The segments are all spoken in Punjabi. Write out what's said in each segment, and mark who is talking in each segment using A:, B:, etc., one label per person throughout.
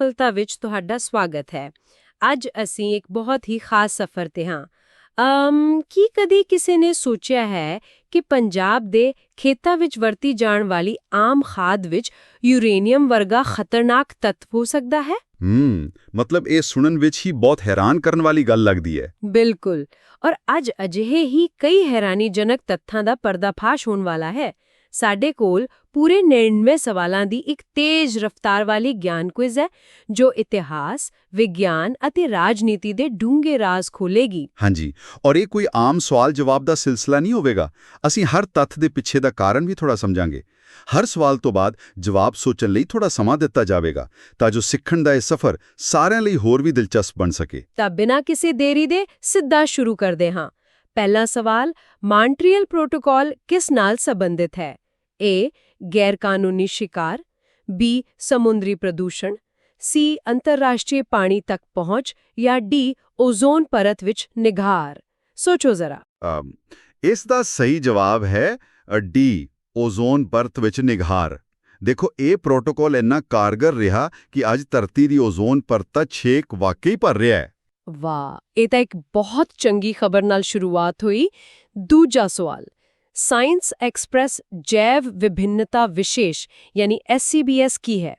A: ਸਫਲਤਾ ਵਿੱਚ ਤੁਹਾਡਾ ਸਵਾਗਤ ਹੈ। ਅੱਜ ਅਸੀਂ ਇੱਕ ਬਹੁਤ ਹੀ ਖਾਸ ਸਫ਼ਰ ਤੇ ਹਾਂ। ਕੀ ਕਦੀ ਕਿਸੇ ਨੇ ਸੋਚਿਆ ਹੈ ਕਿ ਪੰਜਾਬ ਦੇ ਖੇਤਾਂ ਵਿੱਚ ਵਰਤੀ ਜਾਣ ਵਾਲੀ ਆਮ ਖਾਦ ਵਿੱਚ ਯੂਰੇਨੀਅਮ ਵਰਗਾ ਖਤਰਨਾਕ ਤੱਤ ਹੋ ਸਕਦਾ ਹੈ?
B: ਮਤਲਬ ਇਹ ਸੁਣਨ ਵਿੱਚ ਹੀ ਬਹੁਤ ਹੈਰਾਨ ਕਰਨ ਵਾਲੀ ਗੱਲ ਲੱਗਦੀ ਹੈ।
A: ਬਿਲਕੁਲ। ਔਰ ਅੱਜ ਅਜਿਹੇ ਹੀ ਕਈ ਹੈਰਾਨੀਜਨਕ ਤੱਥਾਂ ਦਾ ਪਰਦਾਫਾਸ਼ ਹੋਣ ਵਾਲਾ ਹੈ। ਸਾਡੇ ਕੋਲ ਪੂਰੇ 99 ਸਵਾਲਾਂ ਦੀ ਇੱਕ ਤੇਜ਼ ਰਫ਼ਤਾਰ ਵਾਲੀ ਗਿਆਨ ਕੁਇਜ਼ ਹੈ ਜੋ ਇਤਿਹਾਸ, ਵਿਗਿਆਨ ਅਤੇ ਰਾਜਨੀਤੀ ਦੇ ਡੂੰਘੇ ਰਾਜ਼ ਖੋਲੇਗੀ।
B: ਹਾਂਜੀ, ਔਰ ਇਹ ਕੋਈ ਆਮ ਸਵਾਲ ਜਵਾਬ ਦਾ ਸਿਲਸਿਲਾ ਨਹੀਂ ਹੋਵੇਗਾ। ਅਸੀਂ ਹਰ ਤੱਥ ਦੇ ਪਿੱਛੇ ਦਾ ਕਾਰਨ ਵੀ ਥੋੜਾ ਸਮਝਾਂਗੇ। ਹਰ ਸਵਾਲ ਤੋਂ ਬਾਅਦ ਜਵਾਬ ਸੋਚਣ ਲਈ ਥੋੜਾ ਸਮਾਂ ਦਿੱਤਾ ਜਾਵੇਗਾ ਤਾਂ ਜੋ ਸਿੱਖਣ ਦਾ ਇਹ ਸਫ਼ਰ ਸਾਰਿਆਂ ਲਈ ਹੋਰ ਵੀ ਦਿਲਚਸਪ ਬਣ ਸਕੇ।
A: ਤਾਂ ਬਿਨਾਂ ਕਿਸੇ ਦੇਰੀ ਦੇ ਸਿੱਧਾ ਸ਼ੁਰੂ ਕਰਦੇ ਹਾਂ। ਪਹਿਲਾ ਸਵਾਲ, ਮਾਂਟਰੀਅਲ ਪ੍ਰੋਟੋਕਾਲ ਕਿਸ ਨਾਲ ਸੰਬੰਧਿਤ ਹੈ? A. ਗੈਰ-ਕਾਨੂੰਨੀ ਸ਼ਿਕਾਰ, B. ਸਮੁੰਦਰੀ ਪ੍ਰਦੂਸ਼ਣ, C. ਅੰਤਰਰਾਸ਼ਟਰੀ ਪਾਣੀ ਤੱਕ ਪਹੁੰਚ ਜਾਂ D. ਓਜ਼ੋਨ ਪਰਤ ਵਿੱਚ ਨਿਘਾਰ। ਸੋਚੋ ਜ਼ਰਾ।
B: ਇਸ ਦਾ ਸਹੀ ਜਵਾਬ ਹੈ D. ਓਜ਼ੋਨ ਪਰਤ ਵਿੱਚ ਨਿਘਾਰ। ਦੇਖੋ, ਇਹ ਪ੍ਰੋਟੋਕਾਲ ਇੰਨਾ ਕਾਰਗਰ ਰਿਹਾ ਕਿ ਅੱਜ ਧਰਤੀ ਦੀ ਓਜ਼ੋਨ ਪਰਤ ਦਾ ਛੇਕ ਵਾਕਈ ਭਰ ਰਿਹਾ ਹੈ।
A: ਵਾਹ, ਇਹ ਤਾਂ ਇੱਕ ਬਹੁਤ ਚੰਗੀ ਖਬਰ ਨਾਲ ਸ਼ੁਰੂਆਤ ਹੋਈ। ਦੂਜਾ ਸਵਾਲ, ਸਾਇੰਸ ਐਕਸਪ੍ਰੈਸ ਜੈਵ ਵਿਭਿੰਨਤਾ ਵਿਸ਼ੇਸ਼ ਯਾਨੀ SCBS ਕੀ ਹੈ?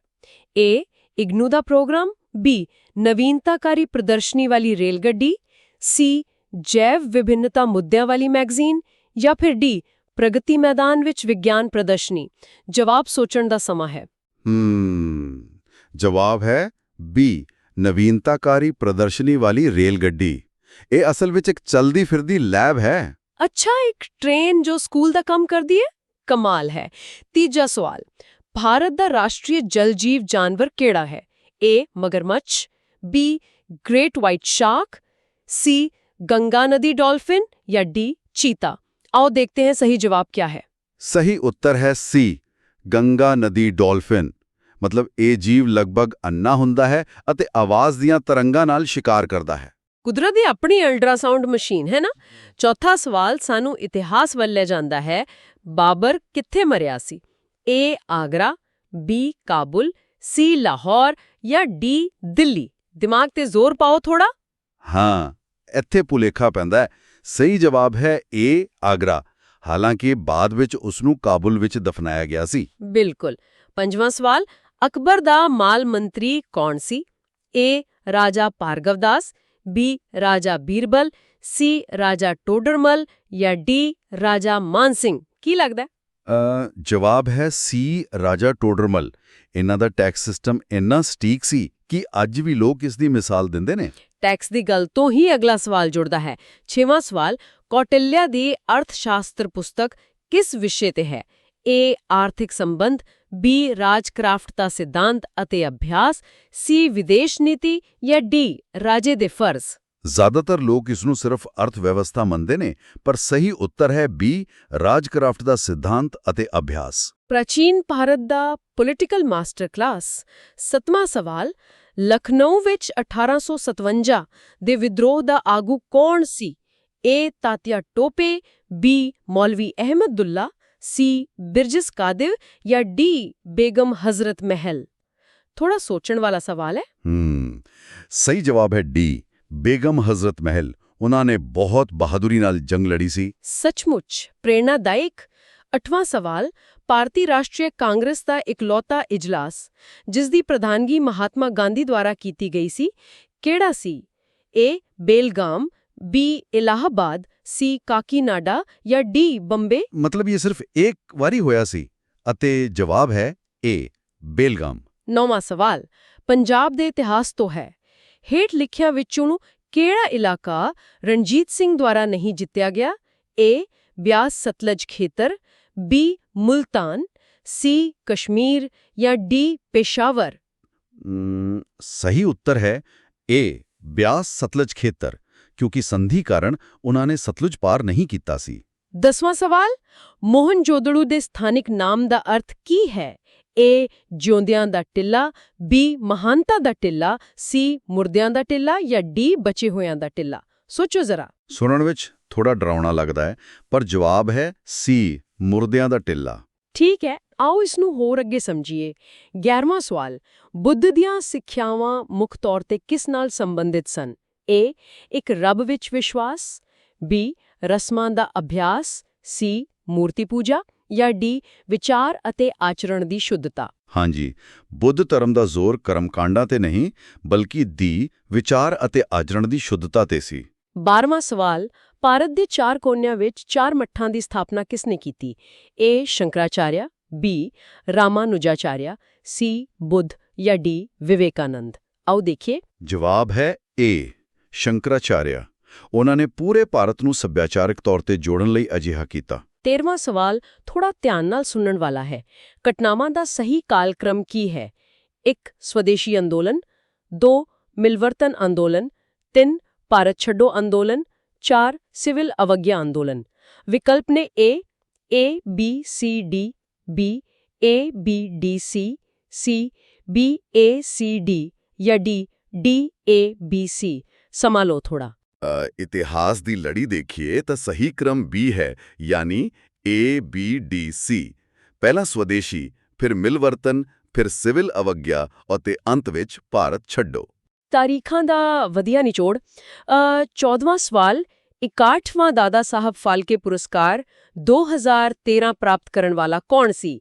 A: A. ਇਗਨੂ ਦਾ ਪ੍ਰੋਗਰਾਮ, B. ਨਵੀਨਤਾਕਾਰੀ ਪ੍ਰਦਰਸ਼ਨੀ ਵਾਲੀ ਰੇਲ ਗੱਡੀ, C. ਜੈਵ ਵਿਭਿੰਨਤਾ ਮੁੱਦਿਆਂ ਵਾਲੀ ਮੈਗਜ਼ੀਨ ਜਾਂ ਫਿਰ D. ਪ੍ਰਗਤੀ ਮੈਦਾਨ ਵਿੱਚ ਵਿਗਿਆਨ ਪ੍ਰਦਰਸ਼ਨੀ। ਜਵਾਬ ਸੋਚਣ ਦਾ ਸਮਾਂ ਹੈ।
B: ਜਵਾਬ ਹੈ B. ਨਵੀਨਤਾਕਾਰੀ ਪ੍ਰਦਰਸ਼ਨੀ ਵਾਲੀ ਰੇਲ ਗੱਡੀ। ਇਹ ਅਸਲ ਵਿੱਚ ਇੱਕ ਚਲਦੀ ਫਿਰਦੀ ਲੈਬ ਹੈ।
A: ਅੱਛਾ, ਇੱਕ ਟ੍ਰੇਨ ਜੋ ਸਕੂਲ ਦਾ ਕੰਮ ਕਰਦੀ ਹੈ? ਕਮਾਲ ਹੈ। ਤੀਜਾ ਸਵਾਲ, ਭਾਰਤ ਦਾ ਰਾਸ਼ਟਰੀ ਜਲਜੀਵ ਜਾਨਵਰ ਕਿਹੜਾ ਹੈ? A. ਮਗਰਮੱਛ, B. Great white shark, C. Ganga ਨਦੀ ਡॉल्फिन या D. चीता। आओ देखते हैं सही जवाब क्या है।
B: ਸਹੀ ਉੱਤਰ ਹੈ C. ਗੰਗਾ ਨਦੀ ਡॉल्फिन। ਮਤਲਬ ਇਹ ਜੀਵ ਲਗਭਗ ਅੰਨਾ ਹੁੰਦਾ ਹੈ ਅਤੇ ਆਵਾਜ਼ ਦੀਆਂ ਤਰੰਗਾਂ ਨਾਲ ਸ਼ਿਕਾਰ ਕਰਦਾ ਹੈ।
A: ਕੁਦਰਤ ਦੀ ਆਪਣੀ ਅਲਟਰਾਸਾਊਂਡ ਮਸ਼ੀਨ ਹੈ ਨਾ। ਚੌਥਾ ਸਵਾਲ ਸਾਨੂੰ ਇਤਿਹਾਸ ਵੱਲ ਲੈ ਜਾਂਦਾ ਹੈ। ਬਾਬਰ ਕਿੱਥੇ ਮਰਿਆ ਸੀ? A. Agra, B. Kabul, C. Lahore ਜਾਂ D. ਦਿੱਲੀ। ਦਿਮਾਗ ਤੇ ਜ਼ੋਰ ਪਾਓ ਥੋੜਾ।
B: ਹਾਂ, ਇੱਥੇ ਭੁਲੇਖਾ ਪੈਂਦਾ ਹੈ। ਸਹੀ ਜਵਾਬ ਹੈ A. ਆਗਰਾ। ਹਾਲਾਂਕਿ ਬਾਅਦ ਵਿੱਚ ਉਸ ਨੂੰ ਕਾਬੁਲ ਵਿੱਚ ਦਫਨਾਇਆ ਗਿਆ ਸੀ।
A: ਬਿਲਕੁਲ। ਪੰਜਵਾਂ ਸਵਾਲ, ਅਕਬਰ ਦਾ ਮਾਲ ਮੰਤਰੀ ਕੌਣ ਸੀ? A. ਰਾਜਾ ਭਾਰਗਵ ਦਾਸ, B. ਰਾਜਾ ਬੀਰਬਲ, C. ਰਾਜਾ ਟੋਡਰਮਲ ਜਾਂ D. ਰਾਜਾ ਮਾਨ ਸਿੰਘ। ਕੀ ਲੱਗਦਾ?
B: ਜਵਾਬ ਹੈ C. ਰਾਜਾ ਟੋਡਰਮਲ। ਇਹਨਾਂ ਦਾ ਟੈਕਸ ਸਿਸਟਮ ਇੰਨਾ ਸਟੀਕ ਸੀ ਕਿ ਅੱਜ ਵੀ ਲੋਕ ਇਸ ਦੀ ਮਿਸਾਲ ਦਿੰਦੇ ਨੇ।
A: ਟੈਕਸ ਦੀ ਗੱਲ ਤੋਂ ਹੀ ਅਗਲਾ ਸਵਾਲ ਜੁੜਦਾ ਹੈ। ਛੇਵਾਂ ਸਵਾਲ, ਕੌਟਿਲਿਆ ਦੀ ਅਰਥਸ਼ਾਸਤਰ ਪੁਸਤਕ ਕਿਸ ਵਿਸ਼ੇ ਤੇ ਹੈ? A. ਆਰਥਿਕ ਸੰਬੰਧ, B. ਰਾਜਕ੍ਰਾਫਟ ਦਾ ਸਿਧਾਂਤ ਅਤੇ ਅਭਿਆਸ, C. ਵਿਦੇਸ਼ ਨੀਤੀ ਜਾਂ D. ਰਾਜੇ ਦੇ ਫਰਜ਼।
B: ਜ਼ਿਆਦਾਤਰ ਲੋਕ ਇਸ ਨੂੰ ਸਿਰਫ ਅਰਥ ਵਿਵਸਥਾ ਮੰਨਦੇ ਨੇ, ਪਰ ਸਹੀ ਉੱਤਰ ਹੈ B. ਰਾਜਕ੍ਰਾਫਟ ਦਾ ਸਿਧਾਂਤ ਅਤੇ ਅਭਿਆਸ।
A: ਪ੍ਰਾਚੀਨ ਭਾਰਤ ਦਾ ਪੋਲੀਟੀਕਲ ਮਾਸਟਰ ਕਲਾਸ। ਸੱਤਵਾਂ ਸਵਾਲ, ਲਖਨਊ ਵਿੱਚ 1857 ਦੇ ਵਿਦਰੋਹ ਦਾ ਆਗੂ ਕੌਣ ਸੀ? A. ਤਾਤਿਆ Tope, B. Maulvi ਅਹਿਮਦੁੱਲਾ, C. ਬਿਰਜਿਸ ਕਾਦਿਵ ਜਾਂ D. ਬੇਗਮ ਹਜ਼ਰਤ ਮਹਿਲ। ਥੋੜਾ ਸੋਚਣ ਵਾਲਾ ਸਵਾਲ ਹੈ।
B: ਸਹੀ ਜਵਾਬ ਹੈ D. ਬੇਗਮ ਹਜ਼ਰਤ ਮਹਿਲ। ਉਹਨਾਂ ਨੇ ਬਹੁਤ ਬਹਾਦੁਰੀ ਨਾਲ ਜੰਗ ਲੜੀ ਸੀ।
A: ਸੱਚਮੁੱਚ ਪ੍ਰੇਰਣਾਦਾਇਕ। 8ਵਾਂ ਸਵਾਲ, ਭਾਰਤੀ ਰਾਸ਼ਟਰੀ ਕਾਂਗਰਸ ਦਾ ਇਕਲੌਤਾ ਇਜਲਾਸ ਜਿਸ ਦੀ ਪ੍ਰਧਾਨਗੀ ਮਹਾਤਮਾ ਗਾਂਧੀ ਦੁਆਰਾ ਕੀਤੀ ਗਈ ਸੀ, ਕਿਹੜਾ ਸੀ? A. Belgaum, B. Allahabad, C. Kakinada ਜਾਂ D. ਬੰਬੇ।
B: ਮਤਲਬ ਇਹ ਸਿਰਫ ਇੱਕ ਵਾਰੀ ਹੋਇਆ ਸੀ ਅਤੇ ਜਵਾਬ ਹੈ A. ਬੇਲਗਾਮ।
A: 9ਵਾਂ ਸਵਾਲ, ਪੰਜਾਬ ਦੇ ਇਤਿਹਾਸ ਤੋਂ ਹੈ। ਹੇਠ ਲਿਖਿਆਂ ਵਿੱਚੋਂ ਕਿਹੜਾ ਇਲਾਕਾ ਰਣਜੀਤ ਸਿੰਘ ਦੁਆਰਾ ਨਹੀਂ ਜਿੱਤਿਆ ਗਿਆ? A. ਬਿਆਸ ਸਤਲਜ ਖੇਤਰ, B. ਮੁਲਤਾਨ, C. ਕਸ਼ਮੀਰ ਜਾਂ D. ਪੇਸ਼ਾਵਰ।
B: ਸਹੀ ਉੱਤਰ ਹੈ A. ਬਿਆਸ ਸਤਲਜ ਖੇਤਰ, ਕਿਉਂਕਿ ਸੰਧੀ ਕਾਰਨ ਉਹਨਾਂ ਨੇ ਸਤਲੁਜ ਪਾਰ ਨਹੀਂ ਕੀਤਾ ਸੀ।
A: 10ਵਾਂ ਸਵਾਲ, ਮੋਹਨਜੋਦੜੋ ਦੇ ਸਥਾਨਿਕ ਨਾਮ ਦਾ ਅਰਥ ਕੀ ਹੈ? A. ਜਿਉਂਦਿਆਂ the Tilla, B. ਮਹਾਨਤਾ ਦਾ ਟਿੱਲਾ, C. ਮੁਰਦਿਆਂ ਦਾ ਟਿੱਲਾ ਜਾਂ D. ਬਚੇ ਹੋਇਆਂ ਦਾ ਟਿੱਲਾ। ਸੋਚੋ ਜ਼ਰਾ।
B: ਸੁਣਨ ਵਿੱਚ ਥੋੜਾ ਡਰਾਉਣਾ ਲੱਗਦਾ ਹੈ, ਪਰ ਜਵਾਬ ਹੈ C. ਮੁਰਦਿਆਂ ਦਾ ਟਿੱਲਾ।
A: ਠੀਕ ਹੈ, ਆਓ ਇਸ ਨੂੰ ਹੋਰ ਅੱਗੇ ਸਮਝੀਏ। 11ਵਾਂ ਸਵਾਲ, ਬੁੱਧ ਦੀਆਂ ਸਿੱਖਿਆਵਾਂ ਮੁੱਖ ਤੌਰ ਤੇ ਕਿਸ ਨਾਲ ਸੰਬੰਧਿਤ ਸਨ? A, ਇੱਕ ਰੱਬ ਵਿੱਚ ਵਿਸ਼ਵਾਸ, B, ਰਸਮਾਂ ਦਾ ਅਭਿਆਸ, C, ਮੂਰਤੀ ਪੂਜਾ, ਜਾਂ D, ਵਿਚਾਰ ਅਤੇ ਆਚਰਣ ਦੀ ਸ਼ੁੱਧਤਾ।
B: ਹਾਂਜੀ, ਬੁੱਧ ਧਰਮ ਦਾ ਜ਼ੋਰ ਕਰਮਕਾਂਡਾਂ ਤੇ ਨਹੀਂ, ਬਲਕਿ ਦੀ ਵਿਚਾਰ ਅਤੇ ਆਚਰਣ ਦੀ ਸ਼ੁੱਧਤਾ ਤੇ ਸੀ।
A: 12ਵਾਂ ਸਵਾਲ, ਭਾਰਤ ਦੇ 4 ਕੋਨਿਆਂ ਵਿੱਚ 4 ਮੱਠਾਂ ਦੀ ਸਥਾਪਨਾ ਕਿਸਨੇ ਕੀਤੀ? A, Shankaracharya, B, Ramanujacharya, C, ਬੁੱਧ, ਜਾਂ D, ਵਿਵੇਕਾਨੰਦ। ਆਓ ਦੇਖੀਏ।
B: ਜਵਾਬ ਹੈ A, ਸ਼ੰਕਰਾਚਾਰਿਆ। ਉਹਨਾਂ ਨੇ ਪੂਰੇ ਭਾਰਤ ਨੂੰ ਸੱਭਿਆਚਾਰਕ ਤੌਰ ਤੇ ਜੋੜਨ ਲਈ ਅਜਿਹਾ ਕੀਤਾ।
A: 13ਵਾਂ ਸਵਾਲ ਥੋੜਾ ਧਿਆਨ ਨਾਲ ਸੁਣਨ ਵਾਲਾ ਹੈ। ਘਟਨਾਵਾਂ ਦਾ ਸਹੀ ਕਾਲਕ੍ਰਮ ਕੀ ਹੈ? 1, ਸਵਦੇਸ਼ੀ ਅੰਦੋਲਨ, 2, ਮਿਲਵਰਤਨ ਅੰਦੋਲਨ, 3, ਭਾਰਤ ਛੱਡੋ ਅੰਦੋਲਨ, 4, ਸਿਵਲ ਅਵਗਿਆ ਅੰਦੋਲਨ। ਵਿਕਲਪ ਨੇ A, A, B, C, D, B, A, B, D, C, C, B, A, C, D, ਜਾਂ D, D, A, B, C। ਸਮਾ ਲਓ ਥੋੜਾ।
B: ਇਤਿਹਾਸ ਦੀ ਲੜੀ ਦੇਖੀਏ ਤਾਂ ਸਹੀ ਕ੍ਰਮ B ਹੈ, ਯਾਨੀ A, B, D, C। ਪਹਿਲਾਂ ਸਵਦੇਸ਼ੀ, ਫਿਰ ਮਿਲਵਰਤਨ, ਫਿਰ ਸਿਵਲ ਅਵਗਿਆ ਅਤੇ ਅੰਤ ਵਿੱਚ ਭਾਰਤ ਛੱਡੋ।
A: ਤਾਰੀਖਾਂ ਦਾ ਵਧੀਆ ਨਿਚੋੜ। 14ਵਾਂ ਸਵਾਲ, 61ਵਾਂ ਦਾਦਾ ਸਾਹਿਬ ਫਾਲਕੇ ਪੁਰਸਕਾਰ 2013 ਪ੍ਰਾਪਤ ਕਰਨ ਵਾਲਾ ਕੌਣ ਸੀ?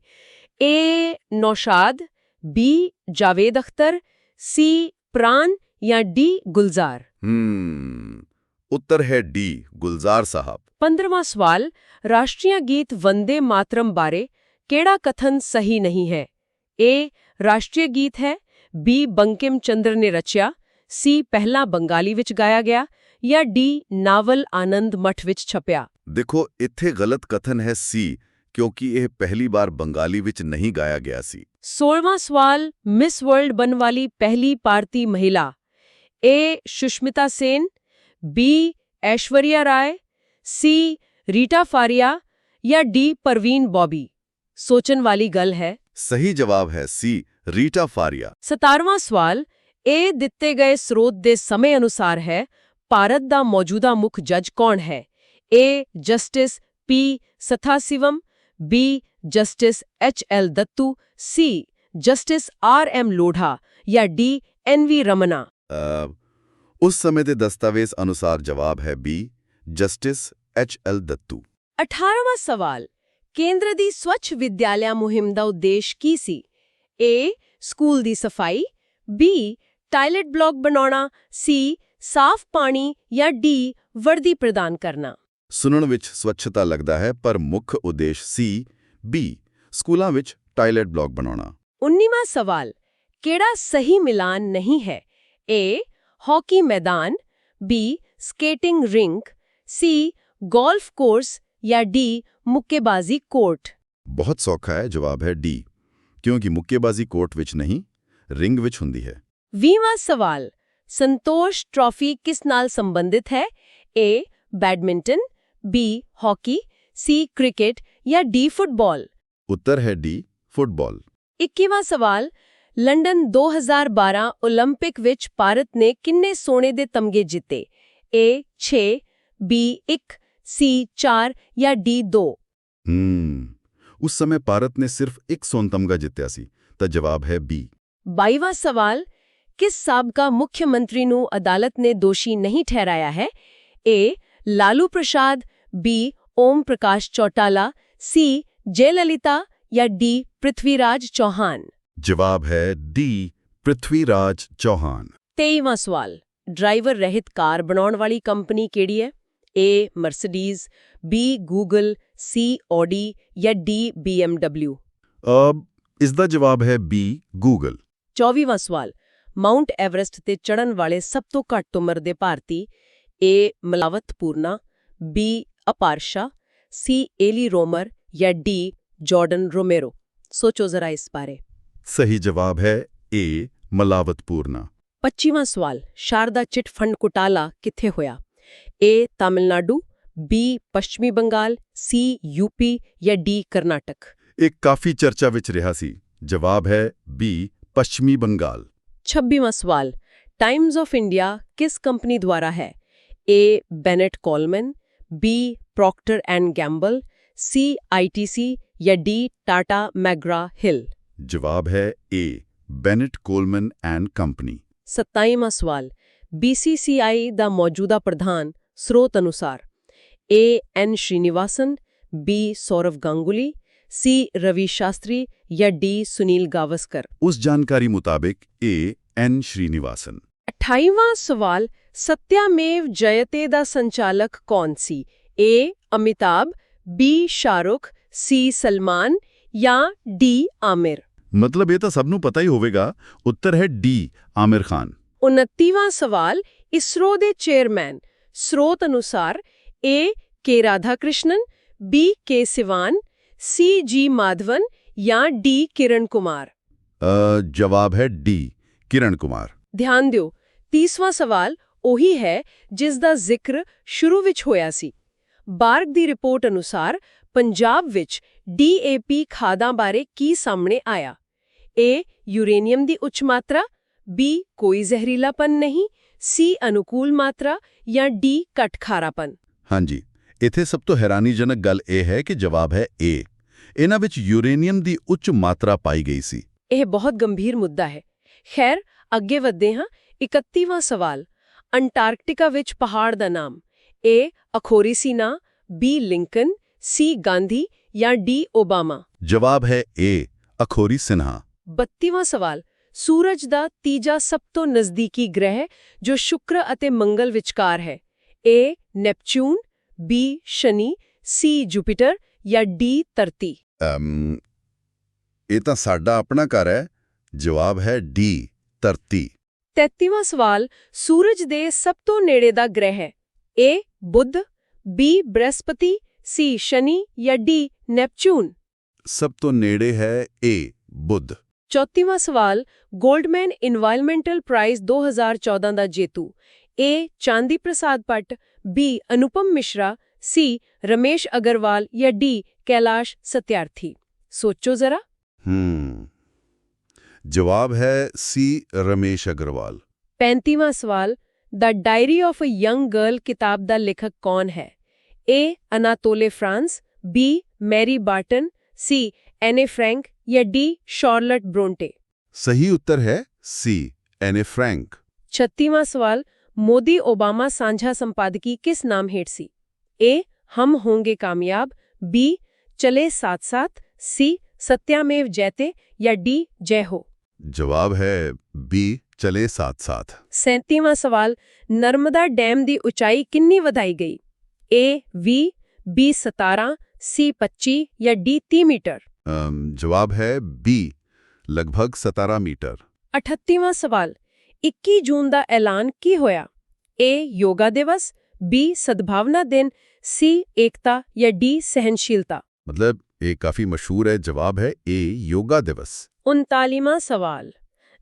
A: A, Naushad, B, Javed Akhtar, C, ਪ੍ਰਾਨ, ਜਾਂ D, ਗੁਲਜ਼ਾਰ।
B: ਉੱਤਰ ਹੈ D, ਗੁਲਜ਼ਾਰ ਸਾਹਿਬ।
A: 15ਵਾਂ ਸਵਾਲ, ਰਾਸ਼ਟਰੀ ਗੀਤ ਵੰਦੇ ਮਾਤਰਮ ਬਾਰੇ ਕਿਹੜਾ ਕਥਨ ਸਹੀ ਨਹੀਂ ਹੈ? A, ਰਾਸ਼ਟਰੀ ਗੀਤ ਹੈ, B, ਬੰਕਿਮ ਚੰਦਰ ਨੇ ਰਚਿਆ, C, ਪਹਿਲਾਂ ਬੰਗਾਲੀ ਵਿੱਚ ਗਾਇਆ ਗਿਆ, ਜਾਂ D, ਨਾਵਲ ਆਨੰਦ ਮਠ ਵਿੱਚ ਛਪਿਆ।
B: ਦੇਖੋ, ਇੱਥੇ ਗਲਤ ਕਥਨ ਹੈ C, ਕਿਉਂਕਿ ਇਹ ਪਹਿਲੀ ਵਾਰ ਬੰਗਾਲੀ ਵਿੱਚ ਨਹੀਂ ਗਾਇਆ ਗਿਆ ਸੀ।
A: 16ਵਾਂ ਸਵਾਲ, ਮਿਸ ਵਰਲਡ ਬਣਨ ਵਾਲੀ ਪਹਿਲੀ ਭਾਰਤੀ ਮਹਿਲਾ। A, Sushmita Sen, B, Aishwarya Rai, C, Rita ਫਾਰੀਆ, ਜਾਂ D, ਪਰਵੀਨ ਬੌਬੀ। ਸੋਚਣ ਵਾਲੀ ਗੱਲ ਹੈ।
B: ਸਹੀ ਜਵਾਬ ਹੈ C, ਰੀਟਾ ਫਾਰੀਆ।
A: 17ਵਾਂ ਸਵਾਲ, ਇਹ ਦਿੱਤੇ ਗਏ ਸਰੋਤ ਦੇ ਸਮੇਂ ਅਨੁਸਾਰ ਹੈ, ਭਾਰਤ ਦਾ ਮੌਜੂਦਾ ਮੁੱਖ ਜੱਜ ਕੌਣ ਹੈ? A, justice P, ਸਥਾਸਿਵਮ, B, justice H.L. ਦੱਤੂ, C, justice R.M. Lodha, ਜਾਂ D, N.V. ਰਮਨਾ।
B: ਉਸ ਸਮੇਂ ਦੇ ਦਸਤਾਵੇਜ਼ ਅਨੁਸਾਰ ਜਵਾਬ ਹੈ B, ਜਸਟਿਸ H.L. ਦੱਤੂ।
A: 18ਵਾਂ ਸਵਾਲ, ਕੇਂਦਰ ਦੀ ਸਵੱਛ ਵਿਦਿਆਲਿਆ ਮੁਹਿੰਮ ਦਾ ਉਦੇਸ਼ ਕੀ ਸੀ? A, ਸਕੂਲ ਦੀ ਸਫਾਈ, B, ਟਾਇਲਟ ਬਲਾਕ ਬਣਾਉਣਾ, C, ਸਾਫ਼ ਪਾਣੀ, ਜਾਂ D, ਵਰਦੀ ਪ੍ਰਦਾਨ ਕਰਨਾ।
B: ਸੁਣਨ ਵਿੱਚ ਸਵੱਛਤਾ ਲੱਗਦਾ ਹੈ, ਪਰ ਮੁੱਖ ਉਦੇਸ਼ C, B, ਸਕੂਲਾਂ ਵਿੱਚ ਟਾਇਲਟ ਬਲਾਕ ਬਣਾਉਣਾ।
A: 19ਵਾਂ ਸਵਾਲ, ਕਿਹੜਾ ਸਹੀ ਮਿਲਾਨ ਨਹੀਂ ਹੈ? A, ਹਾਕੀ ਮੈਦਾਨ, B, skating rink, C, golf course, ਜਾਂ D, ਮੁੱਕੇਬਾਜ਼ੀ ਕੋਰਟ।
B: ਬਹੁਤ ਸੌਖਾ ਹੈ, ਜਵਾਬ ਹੈ D, ਕਿਉਂਕਿ ਮੁੱਕੇਬਾਜ਼ੀ ਕੋਰਟ ਵਿੱਚ ਨਹੀਂ, ਰਿੰਗ ਵਿੱਚ ਹੁੰਦੀ ਹੈ।
A: 20ਵਾਂ ਸਵਾਲ, ਸੰਤੋਸ਼ ਟਰਾਫੀ ਕਿਸ ਨਾਲ ਸੰਬੰਧਿਤ ਹੈ? A, badminton, B, hockey, C, cricket, ਜਾਂ D, ਫੁੱਟਬਾਲ।
B: ਉੱਤਰ ਹੈ D, ਫੁੱਟਬਾਲ।
A: 21ਵਾਂ ਸਵਾਲ, ਲੰਡਨ 2012 ਓਲੰਪਿਕ ਵਿੱਚ ਭਾਰਤ ਨੇ ਕਿੰਨੇ ਸੋਨੇ ਦੇ ਤਮਗੇ ਜਿੱਤੇ? A, 6, B, 1, C, 4, ਜਾਂ D, 2।
B: ਉਸ ਸਮੇਂ ਭਾਰਤ ਨੇ ਸਿਰਫ ਇੱਕ ਸੋਨ ਤਮਗਾ ਜਿੱਤਿਆ ਸੀ, ਤਾਂ ਜਵਾਬ ਹੈ B।
A: 22ਵਾਂ ਸਵਾਲ, ਕਿਸ ਸਾਬਕਾ ਮੁੱਖ ਮੰਤਰੀ ਨੂੰ ਅਦਾਲਤ ਨੇ ਦੋਸ਼ੀ ਨਹੀਂ ਠਹਿਰਾਇਆ ਹੈ? A, Lalu Prasad, B, Om Prakash Chautala, C, Jayalalithaa, ਜਾਂ D, ਪ੍ਰਿਥਵੀਰਾਜ ਚੌਹਾਨ।
B: ਜਵਾਬ ਹੈ D, ਪ੍ਰਿਥਵੀਰਾਜ ਚੌਹਾਨ।
A: 23ਵਾਂ ਸਵਾਲ, ਡਰਾਈਵਰ ਰਹਿਤ ਕਾਰ ਬਣਾਉਣ ਵਾਲੀ ਕੰਪਨੀ ਕਿਹੜੀ ਹੈ? A, Mercedes, B, Google, C, Audi, ਜਾਂ D, BMW।
B: ਇਸ ਦਾ ਜਵਾਬ ਹੈ B, ਗੂਗਲ।
A: 24ਵਾਂ ਸਵਾਲ, ਮਾਊਂਟ ਐਵਰੈਸਟ ਤੇ ਚੜ੍ਹਨ ਵਾਲੇ ਸਭ ਤੋਂ ਘੱਟ ਉਮਰ ਦੇ ਭਾਰਤੀ। A, ਮਲਾਵਤ ਪੂਰਨਾ, B, ਅਪਾਰਸ਼ਾ, C, ਏਲੀ ਰੋਮਰ, ਜਾਂ D, ਜਾਰਡਨ ਰੋਮੇਰੋ। ਸੋਚੋ ਜ਼ਰਾ ਇਸ ਬਾਰੇ।
B: ਸਹੀ ਜਵਾਬ ਹੈ A, ਮਲਾਵਤ ਪੂਰਨਾ।
A: 25ਵਾਂ ਸਵਾਲ, ਸ਼ਾਰਦਾ ਚਿੱਟ ਫੰਡ ਘੁਟਾਲਾ ਕਿੱਥੇ ਹੋਇਆ? A, ਤਾਮਿਲਨਾਡੂ, B, ਪੱਛਮੀ ਬੰਗਾਲ, C, UP, ਜਾਂ D, ਕਰਨਾਟਕ।
B: ਇਹ ਕਾਫੀ ਚਰਚਾ ਵਿੱਚ ਰਿਹਾ ਸੀ। ਜਵਾਬ ਹੈ B, ਪੱਛਮੀ ਬੰਗਾਲ।
A: 26ਵਾਂ ਸਵਾਲ, ਟਾਈਮਜ਼ ਆਫ ਇੰਡੀਆ ਕਿਸ ਕੰਪਨੀ ਦੁਆਰਾ ਹੈ? A, Bennett Coleman, B, Procter and Gamble, C, ITC, ਜਾਂ ਡੀ ਟਾਟਾ ਮੈਗਰਾ ਹਿਲ?
B: ਜਵਾਬ ਹੈ A Bennett Coleman and company.
A: 27ਵਾਂ ਸਵਾਲ BCCI ਦਾ ਮੌਜੂਦਾ ਪ੍ਰਧਾਨ ਸਰੋਤ ਅਨੁਸਾਰ A N Srinivasan, B Saurav Ganguly, C Ravi ਸ਼ਾਸਤਰੀ ਜਾਂ D ਸੁਨੀਲ ਗਾਵਸਕਰ?
B: ਉਸ ਜਾਣਕਾਰੀ ਮੁਤਾਬਿਕ A N ਸ਼੍ਰੀਨਿਵਾਸਨ।
A: 28ਵਾਂ ਸਵਾਲ ਸਤਿਆਮੇਵ ਜਯਤੇ ਦਾ ਸੰਚਾਲਕ ਕੌਣ ਸੀ? A Amitabh, B Shahrukh, C Salman ਜਾਂ D ਆਮਿਰ?
B: ਮਤਲਬ ਇਹ ਤਾਂ ਸਭ ਨੂੰ ਪਤਾ ਹੀ ਹੋਵੇਗਾ। ਉੱਤਰ ਹੈ D ਆਮਿਰ ਖਾਨ।
A: 29ਵਾਂ ਸਵਾਲ ਇਸਰੋ ਦੇ ਚੇਅਰਮੈਨ ਸਰੋਤ ਅਨੁਸਾਰ A K Radha Krishnan, B K Siwan, C ਜੀ ਮਾਧਵਨ ਜਾਂ D ਕਿਰਨ ਕੁਮਾਰ?
B: ਜਵਾਬ ਹੈ D ਕਿਰਨ ਕੁਮਾਰ।
A: ਧਿਆਨ ਦਿਓ 30ਵਾਂ ਸਵਾਲ ਉਹੀ ਹੈ ਜਿਸ ਦਾ ਜ਼ਿਕਰ ਸ਼ੁਰੂ ਵਿੱਚ ਹੋਇਆ ਸੀ। ਬਾਰਗ ਦੀ ਰਿਪੋਰਟ ਅਨੁਸਾਰ ਪੰਜਾਬ ਵਿੱਚ DAP ਖਾਦਾਂ ਬਾਰੇ ਕੀ ਸਾਹਮਣੇ ਆਇਆ? A ਯੂਰੇਨੀਅਮ ਦੀ ਉੱਚ ਮਾਤਰਾ, B ਕੋਈ ਜ਼ਹਿਰੀਲਾਪਨ ਨਹੀਂ, C ਅਨੁਕੂਲ ਮਾਤਰਾ ਜਾਂ D ਘੱਟ ਖਾਰਾਪਨ?
B: ਹਾਂਜੀ, ਇੱਥੇ ਸਭ ਤੋਂ ਹੈਰਾਨੀਜਨਕ ਗੱਲ ਇਹ ਹੈ ਕਿ ਜਵਾਬ ਹੈ A। ਇਹਨਾਂ ਵਿੱਚ ਯੂਰੇਨੀਅਮ ਦੀ ਉੱਚ ਮਾਤਰਾ ਪਾਈ ਗਈ ਸੀ।
A: ਇਹ ਬਹੁਤ ਗੰਭੀਰ ਮੁੱਦਾ ਹੈ। ਖੈਰ ਅੱਗੇ ਵਧਦੇ ਹਾਂ। 31ਵਾਂ ਸਵਾਲ ਅੰਟਾਰਕਟਿਕਾ ਵਿੱਚ ਪਹਾੜ ਦਾ ਨਾਮ? A ਅਖੌਰੀ ਸੀਨਾ, B ਲਿੰਕਨ, C ਗਾਂਧੀ ਜਾਂ D ਓਬਾਮਾ?
B: ਜਵਾਬ ਹੈ A ਅਖੌਰੀ ਸਿਨਹਾ।
A: 32ਵਾਂ ਸਵਾਲ ਸੂਰਜ ਦਾ ਤੀਜਾ ਸਭ ਤੋਂ ਨਜ਼ਦੀਕੀ ਗ੍ਰਹਿ ਜੋ ਸ਼ੁੱਕਰ ਅਤੇ ਮੰਗਲ ਵਿਚਕਾਰ ਹੈ? A Neptune, B Shani, C Jupiter ਜਾਂ D ਧਰਤੀ?
B: ਇਹ ਤਾਂ ਸਾਡਾ ਆਪਣਾ ਘਰ ਹੈ। ਜਵਾਬ ਹੈ D ਧਰਤੀ।
A: 33ਵਾਂ ਸਵਾਲ ਸੂਰਜ ਦੇ ਸਭ ਤੋਂ ਨੇੜੇ ਦਾ ਗ੍ਰਹਿ ਹੈ? A ਬੁੱਧ, B ਬ੍ਰਹਸਪਤੀ, C ਸ਼ਨੀ ਜਾਂ D ਨੈਪਚੂਨ?
B: ਸਭ ਤੋਂ ਨੇੜੇ ਹੈ A ਬੁੱਧ।
A: 34ਵਾਂ ਸਵਾਲ ਗੋਲਡਮੈਨ ਇਨਵਾਇਰਨਮੈਂਟਲ ਪ੍ਰਾਈਜ਼ 2014 ਦਾ ਜੇਤੂ? A ਚਾਂਦੀ ਪ੍ਰਸਾਦ ਭੱਟ, B ਅਨੁਪਮ ਮਿਸ਼ਰਾ, C ਰਮੇਸ਼ ਅਗਰਵਾਲ ਜਾਂ D ਕੈਲਾਸ਼ ਸਤਿਆਰਥੀ? ਸੋਚੋ ਜ਼ਰਾ।
B: ਜਵਾਬ ਹੈ C ਰਮੇਸ਼ ਅਗਰਵਾਲ।
A: 35ਵਾਂ ਸਵਾਲ the diary of a young girl ਕਿਤਾਬ ਦਾ ਲੇਖਕ ਕੌਣ ਹੈ? A Anatole France, B Mary Barton, C Anne Frank ਜਾਂ D ਸ਼ਾਰਲਟ ਬ੍ਰੋਂਟੇ?
B: ਸਹੀ ਉੱਤਰ ਹੈ C ਐਨੇ ਫ੍ਰੈਂਕ।
A: 36ਵਾਂ ਸਵਾਲ ਮੋਦੀ ਓਬਾਮਾ ਸਾਂਝਾ ਸੰਪਾਦਕੀ ਕਿਸ ਨਾਮ ਹੇਠ ਸੀ? A ਹਮ ਹੋਂਗੇ ਕਾਮਯਾਬ, B ਚਲੇ ਸਾਥ ਸਾਥ, C ਸਤਿਆਮੇਵ ਜਯਤੇ ਜਾਂ D ਜੈ ਹੋ?
B: ਜਵਾਬ ਹੈ B ਚਲੇ ਸਾਥ ਸਾਥ।
A: 37ਵਾਂ ਸਵਾਲ ਨਰਮਦਾ ਡੈਮ ਦੀ ਉਚਾਈ ਕਿੰਨੀ ਵਧਾਈ ਗਈ? A 20, B 17, C 25 ਜਾਂ D 30 ਮੀਟਰ?
B: ਜਵਾਬ ਹੈ B ਲਗਭਗ 17 ਮੀਟਰ।
A: 38ਵਾਂ ਸਵਾਲ 21 ਜੂਨ ਦਾ ਐਲਾਨ ਕੀ ਹੋਇਆ? A ਯੋਗਾ ਦਿਵਸ, B ਸਦਭਾਵਨਾ ਦਿਨ, C ਏਕਤਾ ਜਾਂ D ਸਹਿਨਸ਼ੀਲਤਾ?
B: ਮਤਲਬ ਇਹ ਕਾਫੀ ਮਸ਼ਹੂਰ ਹੈ। ਜਵਾਬ ਹੈ A ਯੋਗਾ ਦਿਵਸ।
A: 39ਵਾਂ ਸਵਾਲ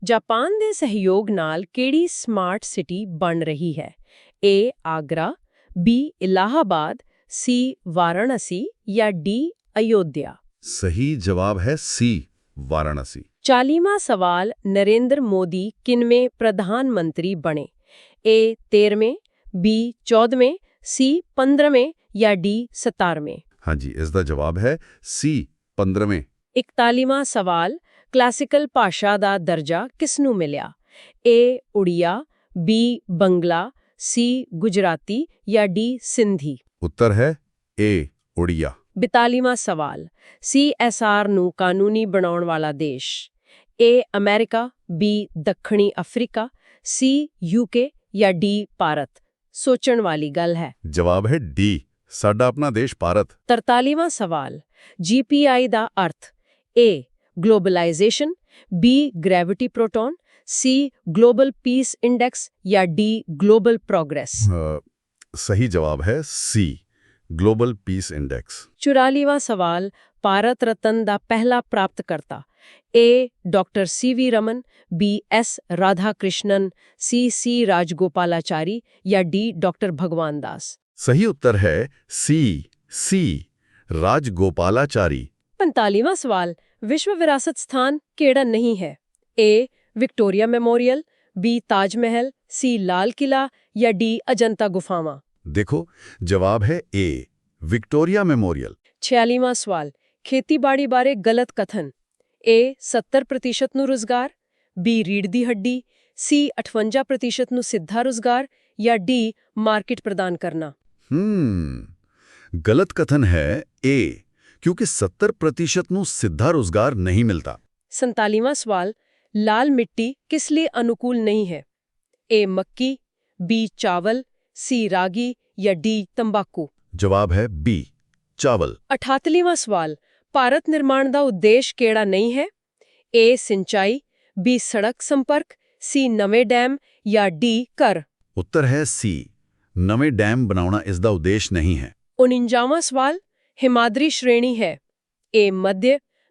A: ਜਾਪਾਨ ਦੇ ਸਹਿਯੋਗ ਨਾਲ ਕਿਹੜੀ ਸਮਾਰਟ ਸਿਟੀ ਬਣ ਰਹੀ ਹੈ? A Agra, B Allahabad, C Varanasi ਜਾਂ D ਅਯੋਧਿਆ?
B: ਸਹੀ ਜਵਾਬ ਹੈ C ਵਾਰਾਣਸੀ।
A: 40ਵਾਂ ਸਵਾਲ ਨਰਿੰਦਰ ਮੋਦੀ ਕਿੰਨਵੇਂ ਪ੍ਰਧਾਨ ਮੰਤਰੀ ਬਣੇ? A 13ਵੇਂ, B 14ਵੇਂ, C 15ਵੇਂ ਜਾਂ D 17ਵੇਂ?
B: ਹਾਂਜੀ, ਇਸ ਦਾ ਜਵਾਬ ਹੈ C 15ਵੇਂ।
A: 41ਵਾਂ ਸਵਾਲ ਕਲਾਸੀਕਲ ਭਾਸ਼ਾ ਦਾ ਦਰਜਾ ਕਿਸ ਨੂੰ ਮਿਲਿਆ? A Oriya, B Bangla, C Gujarati ਜਾਂ D ਸਿੰਧੀ?
B: ਉੱਤਰ ਹੈ A ਉੜੀਆ।
A: 42ਵਾਂ ਸਵਾਲ CSR ਨੂੰ ਕਾਨੂੰਨੀ ਬਣਾਉਣ ਵਾਲਾ ਦੇਸ਼? A ਅਮਰੀਕਾ, B ਦੱਖਣੀ ਅਫਰੀਕਾ, C UK ਜਾਂ D ਭਾਰਤ? ਸੋਚਣ ਵਾਲੀ ਗੱਲ ਹੈ।
B: ਜਵਾਬ ਹੈ D ਸਾਡਾ ਆਪਣਾ ਦੇਸ਼ ਭਾਰਤ।
A: 43ਵਾਂ ਸਵਾਲ GPI ਦਾ ਅਰਥ? A globalisation, B gravity proton, C global piece index ਜਾਂ D ਗਲੋਬਲ ਪ੍ਰੋਗਰੈਸ?
B: ਸਹੀ ਜਵਾਬ ਹੈ C ਗਲੋਬਲ ਪੀਸ ਇੰਡੈਕਸ। 44ਵਾਂ
A: ਸਵਾਲ ਭਾਰਤ ਰਤਨ ਦਾ ਪਹਿਲਾ ਪ੍ਰਾਪਤਕਰਤਾ? A doctor CV Raman, B S Radha Krishnan, C ਰਾਜਗੋਪਾਲਾਚਾਰੀ ਜਾਂ D ਡਾਕਟਰ ਭਗਵਾਨ ਦਾਸ?
B: ਸਹੀ ਉੱਤਰ ਹੈ C ਰਾਜਗੋਪਾਲਾਚਾਰੀ।
A: 45ਵਾਂ ਸਵਾਲ ਵਿਸ਼ਵ ਵਿਰਾਸਤ ਸਥਾਨ ਕਿਹੜਾ ਨਹੀਂ ਹੈ? A Victoria memorial, B Taj Mahal, C Lal Qila ਜਾਂ D ਅਜੰਤਾ ਗੁਫਾਵਾਂ?
B: ਦੇਖੋ ਜਵਾਬ ਹੈ A ਵਿਕਟੋਰੀਆ ਮੈਮੋਰੀਅਲ।
A: 46ਵਾਂ ਸਵਾਲ ਖੇਤੀਬਾੜੀ ਬਾਰੇ ਗਲਤ ਕਥਨ। A 70% ਨੂੰ ਰੁਜ਼ਗਾਰ, B ਰੀੜ੍ਹ ਦੀ ਹੱਡੀ, C 58% ਨੂੰ ਸਿੱਧਾ ਰੁਜ਼ਗਾਰ ਜਾਂ D ਮਾਰਕੀਟ ਪ੍ਰਦਾਨ ਕਰਨਾ।
B: ਗਲਤ ਕਥਨ ਹੈ A, ਕਿਉਂਕਿ 70% ਨੂੰ ਸਿੱਧਾ ਰੁਜ਼ਗਾਰ ਨਹੀਂ ਮਿਲਦਾ।
A: 47ਵਾਂ ਸਵਾਲ, ਲਾਲ ਮਿੱਟੀ ਕਿਸ ਲਈ ਅਨੁਕੂਲ ਨਹੀਂ ਹੈ? A ਮੱਕੀ, B ਚਾਵਲ, C ਰਾਗੀ ਜਾਂ D ਤੰਬਾਕੂ।
B: ਜਵਾਬ ਹੈ B, ਚਾਵਲ।
A: 38ਵਾਂ ਸਵਾਲ, ਭਾਰਤ ਨਿਰਮਾਣ ਦਾ ਉਦੇਸ਼ ਕਿਹੜਾ ਨਹੀਂ ਹੈ? A ਸਿੰਚਾਈ, B ਸੜਕ ਸੰਪਰਕ, C ਨਵੇਂ ਡੈਮ ਜਾਂ D ਘਰ।
B: ਉੱਤਰ ਹੈ C, ਨਵੇਂ ਡੈਮ ਬਣਾਉਣਾ ਇਸ ਦਾ ਉਦੇਸ਼ ਨਹੀਂ ਹੈ।
A: 49ਵਾਂ ਸਵਾਲ, ਹਿਮਾਦਰੀ ਸ਼੍ਰੇਣੀ ਹੈ? A Madhya,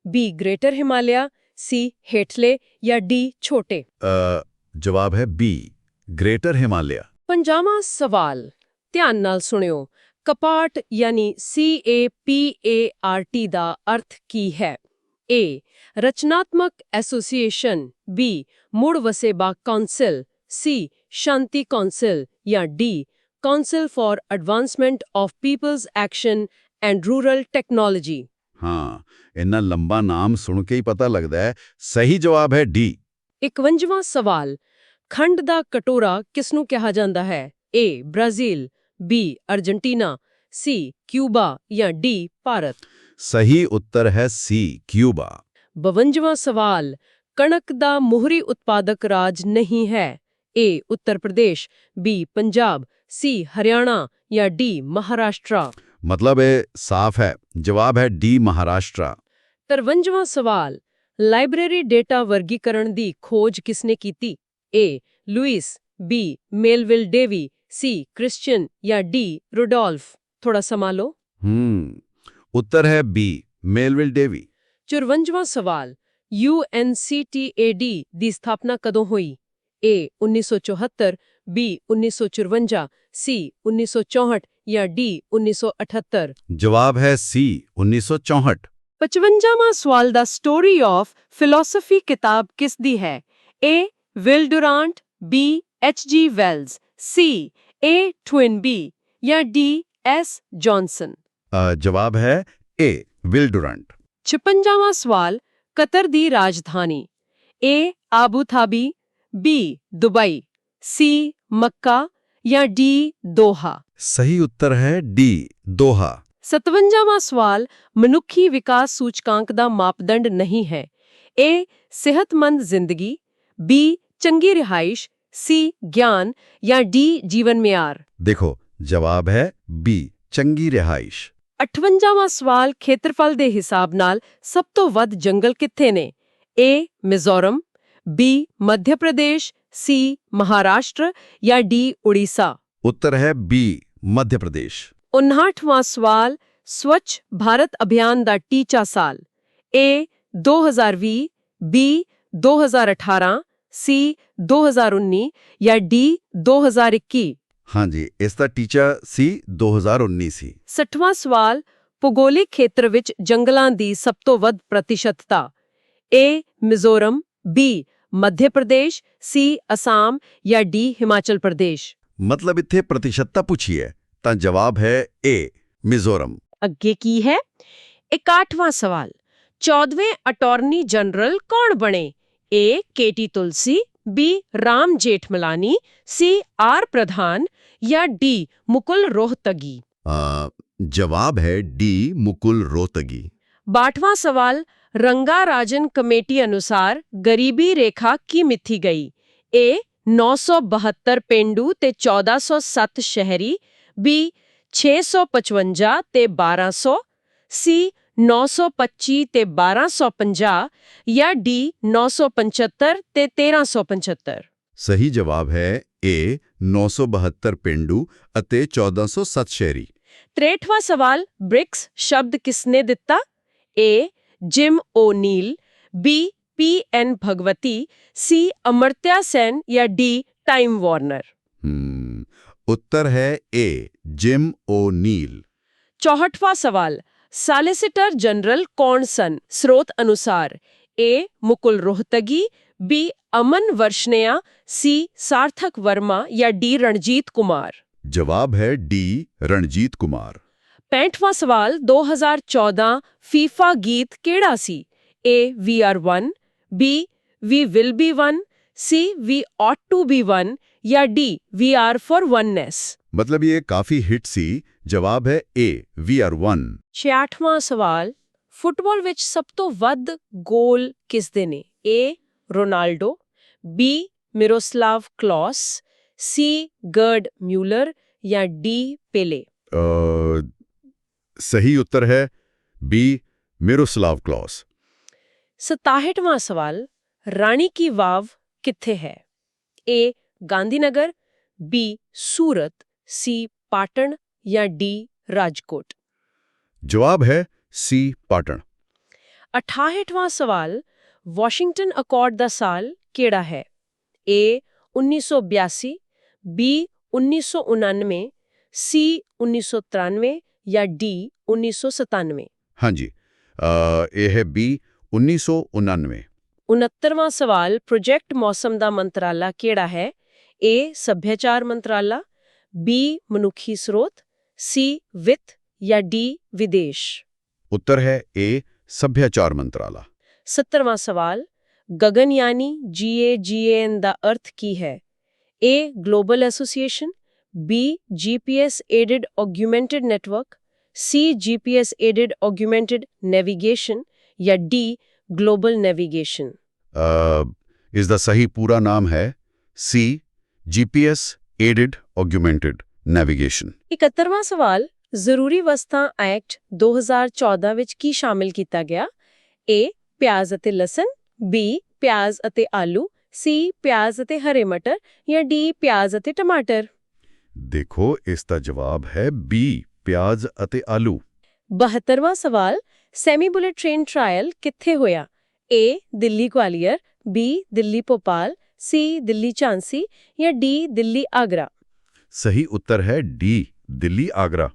A: B greater Himalaya, C ਹੇਠਲੇ ਜਾਂ D ਛੋਟੇ।
B: ਜਵਾਬ ਹੈ B, ਗ੍ਰੇਟਰ ਹਿਮਾਲਿਆ। 50ਵਾਂ
A: ਸਵਾਲ, ਧਿਆਨ ਨਾਲ ਸੁਣਿਓ। ਕਪਾਟ ਯਾਨੀ CAPART ਦਾ ਅਰਥ ਕੀ ਹੈ? A ਰਚਨਾਤਮਕ ਐਸੋਸੀਏਸ਼ਨ, B ਮੁੜ ਵਸੇਬਾ ਕੌਂਸਲ, C ਸ਼ਾਂਤੀ ਕੌਂਸਲ ਜਾਂ D council for advancement of people's action and rural technology.
B: ਹਾਂ, ਇੰਨਾ ਲੰਬਾ ਨਾਮ ਸੁਣ ਕੇ ਹੀ ਪਤਾ ਲੱਗਦਾ ਹੈ। ਸਹੀ ਜਵਾਬ ਹੈ D।
A: 51ਵਾਂ ਸਵਾਲ, ਖੰਡ ਦਾ ਕਟੋਰਾ ਕਿਸ ਨੂੰ ਕਿਹਾ ਜਾਂਦਾ ਹੈ? A Brazil, B Argentina, C Cuba ਜਾਂ D ਭਾਰਤ।
B: ਸਹੀ ਉੱਤਰ ਹੈ C, ਕਿਊਬਾ।
A: 52ਵਾਂ ਸਵਾਲ, ਕਣਕ ਦਾ ਮੋਹਰੀ ਉਤਪਾਦਕ ਰਾਜ ਨਹੀਂ ਹੈ? A Uttar Pradesh, B Punjab, C Haryana ਜਾਂ D ਮਹਾਰਾਸ਼ਟਰ।
B: ਮਤਲਬ ਇਹ ਸਾਫ਼ ਹੈ, ਜਵਾਬ ਹੈ D ਮਹਾਰਾਸ਼ਟਰ।
A: 53ਵਾਂ ਸਵਾਲ, ਲਾਇਬ੍ਰੇਰੀ ਡੇਟਾ ਵਰਗੀਕਰਨ ਦੀ ਖੋਜ ਕਿਸਨੇ ਕੀਤੀ? A Louis, B Melville Davy, C Christian ਜਾਂ D ਰੁਡੋਲਫ। ਥੋੜਾ ਸਮਾਂ ਲਓ।
B: ਉੱਤਰ ਹੈ B ਮੇਲਵਿਲ ਡੇਵੀ।
A: 54ਵਾਂ ਸਵਾਲ, UNCTAD ਦੀ ਸਥਾਪਨਾ ਕਦੋਂ ਹੋਈ? A 1974, B 1954, C 1964 ਜਾਂ D 1978।
B: ਜਵਾਬ ਹੈ C 1964।
A: 55ਵਾਂ ਸਵਾਲ ਦਾ ਸਟੋਰੀ ਆਫ ਫਿਲਾਸਫੀ ਕਿਤਾਬ ਕਿਸ ਦੀ ਹੈ? A Will Durant, B H.G. Wells, C A Toynbee ਜਾਂ D S ਜੌਨਸਨ।
B: ਜਵਾਬ ਹੈ A ਵਿਲ ਡੁਰਾਂਟ।
A: 56ਵਾਂ ਸਵਾਲ, Qatar the Rajdhani? A Abu Dhabi, B Dubai, C ਮੱਕਾ ਜਾਂ D ਦੋਹਾ।
B: ਸਹੀ ਉੱਤਰ ਹੈ D ਦੋਹਾ।
A: 57ਵਾਂ ਸਵਾਲ, ਮਨੁੱਖੀ ਵਿਕਾਸ ਸੂਚਕਾਂਕ ਦਾ ਮਾਪਦੰਡ ਨਹੀਂ ਹੈ? A ਸਿਹਤਮੰਦ ਜ਼ਿੰਦਗੀ, B ਚੰਗੀ ਰਿਹਾਇਸ਼, C ਗਿਆਨ ਜਾਂ D ਜੀਵਨ ਮਿਆਰ।
B: ਦੇਖੋ, ਜਵਾਬ ਹੈ B ਚੰਗੀ ਰਿਹਾਇਸ਼।
A: 58ਵਾਂ ਸਵਾਲ, ਖੇਤਰਫਲ ਦੇ ਹਿਸਾਬ ਨਾਲ ਸਭ ਤੋਂ ਵੱਧ ਜੰਗਲ ਕਿੱਥੇ ਨੇ? A Mizoram, B Madhya Pradesh, C Maharashtra ਜਾਂ D ਉੜੀਸਾ।
B: ਉੱਤਰ ਹੈ B ਮੱਧ ਪ੍ਰਦੇਸ਼।
A: 59ਵਾਂ ਸਵਾਲ, ਸਵੱਛ ਭਾਰਤ ਅਭਿਆਨ ਦਾ ਟੀਚਾ ਸਾਲ? A 2020, B 2018, C 2019 ਜਾਂ D 2021।
B: ਹਾਂਜੀ, ਇਸ ਦਾ ਟੀਚਾ ਸੀ 2019 ਸੀ।
A: 60ਵਾਂ ਸਵਾਲ, ਭੂਗੋਲਿਕ ਖੇਤਰ ਵਿੱਚ ਜੰਗਲਾਂ ਦੀ ਸਭ ਤੋਂ ਵੱਧ ਪ੍ਰਤੀਸ਼ਤਤਾ? A Mizoram, B Madhya Pradesh, C Assam ਜਾਂ D ਹਿਮਾਚਲ ਪ੍ਰਦੇਸ਼।
B: ਮਤਲਬ ਇੱਥੇ ਪ੍ਰਤੀਸ਼ਤਤਾ ਪੁੱਛੀ ਹੈ ਤਾਂ ਜਵਾਬ ਹੈ A ਮਿਜ਼ੋਰਮ।
A: ਅੱਗੇ ਕੀ ਹੈ? 61ਵਾਂ ਸਵਾਲ, 14ਵੇਂ ਅਟਾਰਨੀ ਜਨਰਲ ਕੌਣ ਬਣੇ? A K T Tulsi, B Ram Jethmalani, C R Pradhan ਜਾਂ D ਮੁਕੁਲ ਰੋਹਤਗੀ।
B: ਜਵਾਬ ਹੈ D ਮੁਕੁਲ ਰੋਹਤਗੀ। 62ਵਾਂ ਸਵਾਲ, ਰੰਗਾ ਰਾਜਨ ਕਮੇਟੀ ਅਨੁਸਾਰ ਗਰੀਬੀ ਰੇਖਾ ਕੀ ਮਿੱਥੀ ਗਈ? A 972 ਪੇਂਡੂ ਤੇ 1407 ਸ਼ਹਿਰੀ, B 655 ਤੇ 1200, C 925 ਤੇ 1250 ਜਾਂ D 975 ਤੇ 1375। ਸਹੀ ਜਵਾਬ ਹੈ A 972 ਪੇਂਡੂ ਅਤੇ 1407 ਸ਼ਹਿਰੀ।
A: 63ਵਾਂ ਸਵਾਲ, ਬ੍ਰਿਕਸ ਸ਼ਬਦ ਕਿਸਨੇ ਦਿੱਤਾ? A Jim O'Neill, B P.N. Bhagwati, C Amartya Sen ਜਾਂ D ਟਾਈਮ ਵਾਰਨਰ।
B: ਉੱਤਰ ਹੈ A ਜਿਮ ਓ'ਨੀਲ।
A: 64ਵਾਂ ਸਵਾਲ, ਸਾਲਿਸਿਟਰ ਜਨਰਲ ਕੌਣ ਸਨ ਸਰੋਤ ਅਨੁਸਾਰ? A Mukul Rohatgi, B Aman ਵਰਸ਼ਨਿਆ, C ਸਾਰਥਕ ਵਰਮਾ ਜਾਂ D ਰਣਜੀਤ ਕੁਮਾਰ।
B: ਜਵਾਬ ਹੈ D ਰਣਜੀਤ ਕੁਮਾਰ।
A: 65ਵਾਂ ਸਵਾਲ 2014 ਫੀਫਾ ਗੀਤ ਕਿਹੜਾ ਸੀ? A We are one, B We will be one, C We ought to be one ਜਾਂ D We are for oneness।
B: ਮਤਲਬ ਇਹ ਕਾਫੀ ਹਿੱਟ ਸੀ। ਜਵਾਬ ਹੈ A We are one।
A: 66ਵਾਂ ਸਵਾਲ ਫੁੱਟਬਾਲ ਵਿੱਚ ਸਭ ਤੋਂ ਵੱਧ ਗੋਲ ਕਿਸ ਦੇ ਨੇ? A Ronaldo, B Miroslav Klose, C Gerd Muller ਜਾਂ D ਪੇਲੇ।
B: ਸਹੀ ਉੱਤਰ ਹੈ B ਮਿਰੋਸਲਾਵ ਕਲੋਸ।
A: 67ਵਾਂ ਸਵਾਲ ਰਾਣੀ ਕੀ ਵਾਵ ਕਿੱਥੇ ਹੈ? A Gandhinagar, B Surat, C ਪਾਟਣ ਜਾਂ D ਰਾਜਕੋਟ।
B: ਜਵਾਬ ਹੈ C ਪਾਟਣ।
A: 68ਵਾਂ ਸਵਾਲ ਵਾਸ਼ਿੰਗਟਨ ਅਕੋਰਡ ਦਾ ਸਾਲ ਕਿਹੜਾ ਹੈ? A 1982, B 1999, C 1993 ਜਾਂ D 1997।
B: ਹਾਂਜੀ, ਇਹ ਹੈ B 1999।
A: 69ਵਾਂ ਸਵਾਲ ਪ੍ਰੋਜੈਕਟ ਮੌਸਮ ਦਾ ਮੰਤਰਾਲਾ ਕਿਹੜਾ ਹੈ? A ਸੱਭਿਆਚਾਰ ਮੰਤਰਾਲਾ, B ਮਨੁੱਖੀ ਸਰੋਤ, C ਵਿੱਤ ਜਾਂ D ਵਿਦੇਸ਼।
B: ਉੱਤਰ ਹੈ A ਸੱਭਿਆਚਾਰ ਮੰਤਰਾਲਾ।
A: 70ਵਾਂ ਸਵਾਲ ਗਗਨਯਾਨੀ GAGAN ਦਾ ਅਰਥ ਕੀ ਹੈ? A global association, B GPS aided augmented network, C GPS aided augmented navigation ਜਾਂ D ਗਲੋਬਲ ਨੈਵੀਗੇਸ਼ਨ।
B: ਇਸ ਦਾ ਸਹੀ ਪੂਰਾ ਨਾਮ ਹੈ C GPS aided augmented navigation.
A: 71ਵਾਂ ਸਵਾਲ ਜ਼ਰੂਰੀ ਵਸਤਾਂ ਐਕਟ 2014 ਵਿੱਚ ਕੀ ਸ਼ਾਮਿਲ ਕੀਤਾ ਗਿਆ? A ਪਿਆਜ਼ ਅਤੇ ਲਸਣ, B ਪਿਆਜ਼ ਅਤੇ ਆਲੂ, C ਪਿਆਜ਼ ਅਤੇ ਹਰੇ ਮਟਰ ਜਾਂ D ਪਿਆਜ਼ ਅਤੇ ਟਮਾਟਰ।
B: ਦੇਖੋ, ਇਸ ਦਾ ਜਵਾਬ ਹੈ B ਪਿਆਜ਼ ਅਤੇ ਆਲੂ।
A: 72ਵਾਂ ਸਵਾਲ ਸੈਮੀ ਬੁਲੇਟ ਟ੍ਰੇਨ ਟ੍ਰਾਇਲ ਕਿੱਥੇ ਹੋਇਆ? A Delhi Gwalior, B Delhi Bhopal, C Delhi Jhansi ਜਾਂ D ਦਿੱਲੀ ਆਗਰਾ।
B: ਸਹੀ ਉੱਤਰ ਹੈ D ਦਿੱਲੀ ਆਗਰਾ।